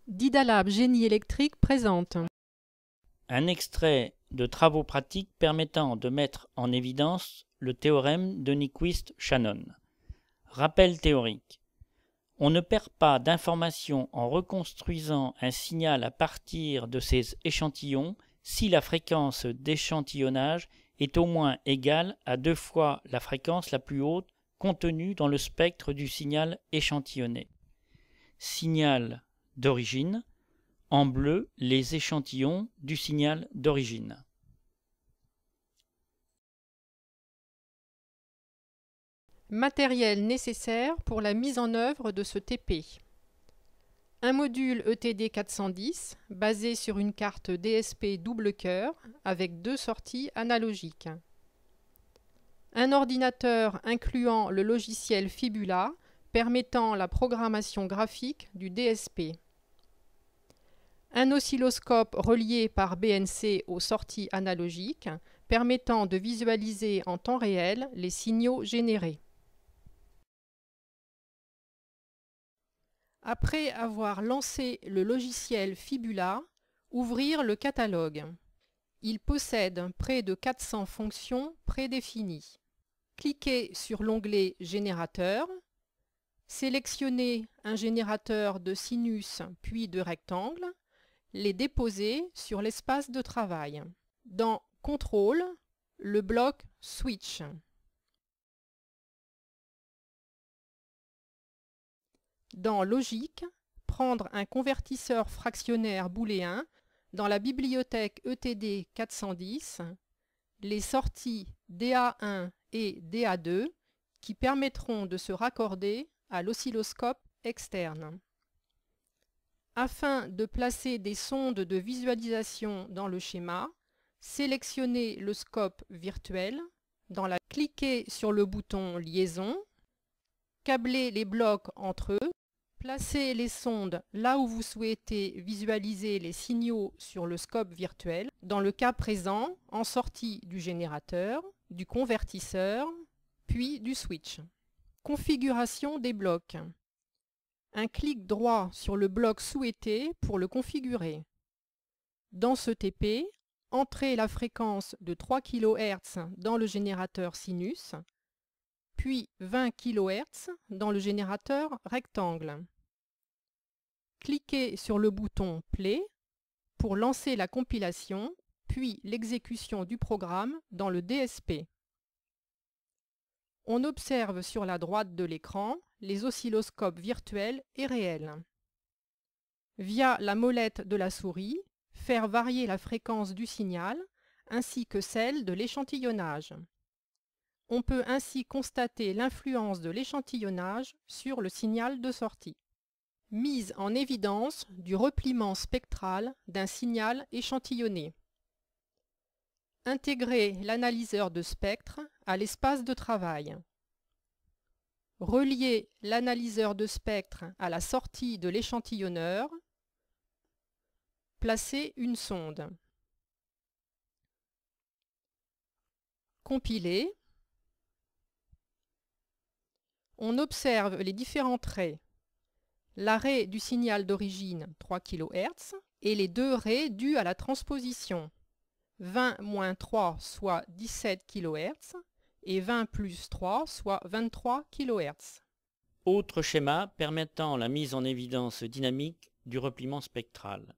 Didalab Génie électrique présente un extrait de travaux pratiques permettant de mettre en évidence le théorème de Nyquist-Shannon. Rappel théorique. On ne perd pas d'informations en reconstruisant un signal à partir de ces échantillons si la fréquence d'échantillonnage est au moins égale à 2 fois la fréquence la plus haute contenue dans le spectre du signal échantillonné. Signal d'origine. En bleu, les échantillons du signal d'origine. Matériel nécessaire pour la mise en œuvre de ce TP. Un module ETD 410 basé sur une carte DSP double cœur avec 2 sorties analogiques. Un ordinateur incluant le logiciel Fibula permettant la programmation graphique du DSP. Un oscilloscope relié par BNC aux sorties analogiques permettant de visualiser en temps réel les signaux générés. Après avoir lancé le logiciel Fibula, ouvrir le catalogue. Il possède près de 400 fonctions prédéfinies. Cliquez sur l'onglet Générateur. Sélectionnez un générateur de sinus puis de rectangles. Les déposer sur l'espace de travail. Dans Contrôle, le bloc Switch. Dans Logique, prendre un convertisseur fractionnaire booléen dans la bibliothèque ETD 410, les sorties DA1 et DA2 qui permettront de se raccorder à l'oscilloscope externe. Afin de placer des sondes de visualisation dans le schéma, sélectionnez le scope virtuel, cliquez sur le bouton Liaison, câblez les blocs entre eux, placez les sondes là où vous souhaitez visualiser les signaux sur le scope virtuel, dans le cas présent en sortie du générateur, du convertisseur, puis du switch. Configuration des blocs. Un clic droit sur le bloc souhaité pour le configurer. Dans ce TP, entrez la fréquence de 3 kHz dans le générateur sinus, puis 20 kHz dans le générateur rectangle. Cliquez sur le bouton Play pour lancer la compilation, puis l'exécution du programme dans le DSP. On observe sur la droite de l'écran les oscilloscopes virtuels et réels. Via la molette de la souris, faire varier la fréquence du signal ainsi que celle de l'échantillonnage. On peut ainsi constater l'influence de l'échantillonnage sur le signal de sortie. Mise en évidence du repliement spectral d'un signal échantillonné. Intégrer l'analyseur de spectre à l'espace de travail. Relier l'analyseur de spectre à la sortie de l'échantillonneur. Placer une sonde. Compiler. On observe les différents traits. L'arrêt du signal d'origine 3 kHz et les 2 raies dus à la transposition 20-3 soit 17 kHz et 20 plus 3 soit 23 kHz. Autre schéma permettant la mise en évidence dynamique du repliement spectral.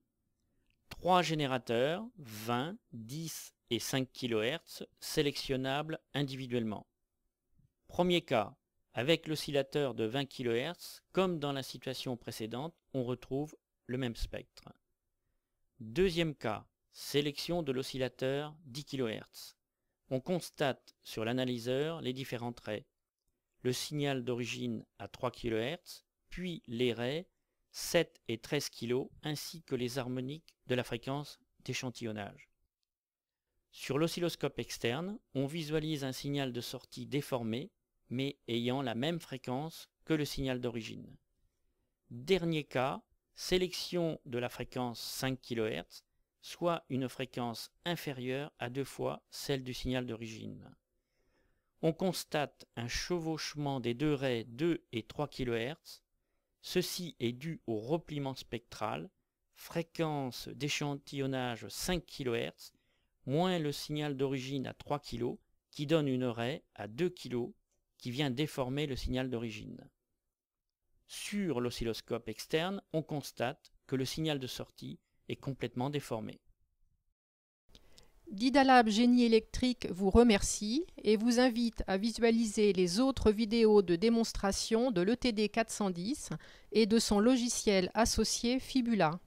3 générateurs, 20, 10 et 5 kHz, sélectionnables individuellement. Premier cas, avec l'oscillateur de 20 kHz, comme dans la situation précédente, on retrouve le même spectre. Deuxième cas, sélection de l'oscillateur 10 kHz. On constate sur l'analyseur les différents traits. Le signal d'origine à 3 kHz, puis les raies 7 et 13 kg, ainsi que les harmoniques de la fréquence d'échantillonnage. Sur l'oscilloscope externe, on visualise un signal de sortie déformé, mais ayant la même fréquence que le signal d'origine. Dernier cas, sélection de la fréquence 5 kHz, soit une fréquence inférieure à 2 fois celle du signal d'origine. On constate un chevauchement des 2 raies 2 et 3 kHz. Ceci est dû au repliement spectral fréquence d'échantillonnage 5 kHz, moins le signal d'origine à 3 kg, qui donne une raie à 2 kg qui vient déformer le signal d'origine. Sur l'oscilloscope externe, on constate que le signal de sortie est complètement déformé. Didalab Génie électrique vous remercie et vous invite à visualiser les autres vidéos de démonstration de l'ETD 410 et de son logiciel associé Fibula.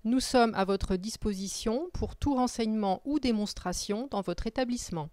Nous sommes à votre disposition pour tout renseignement ou démonstration dans votre établissement.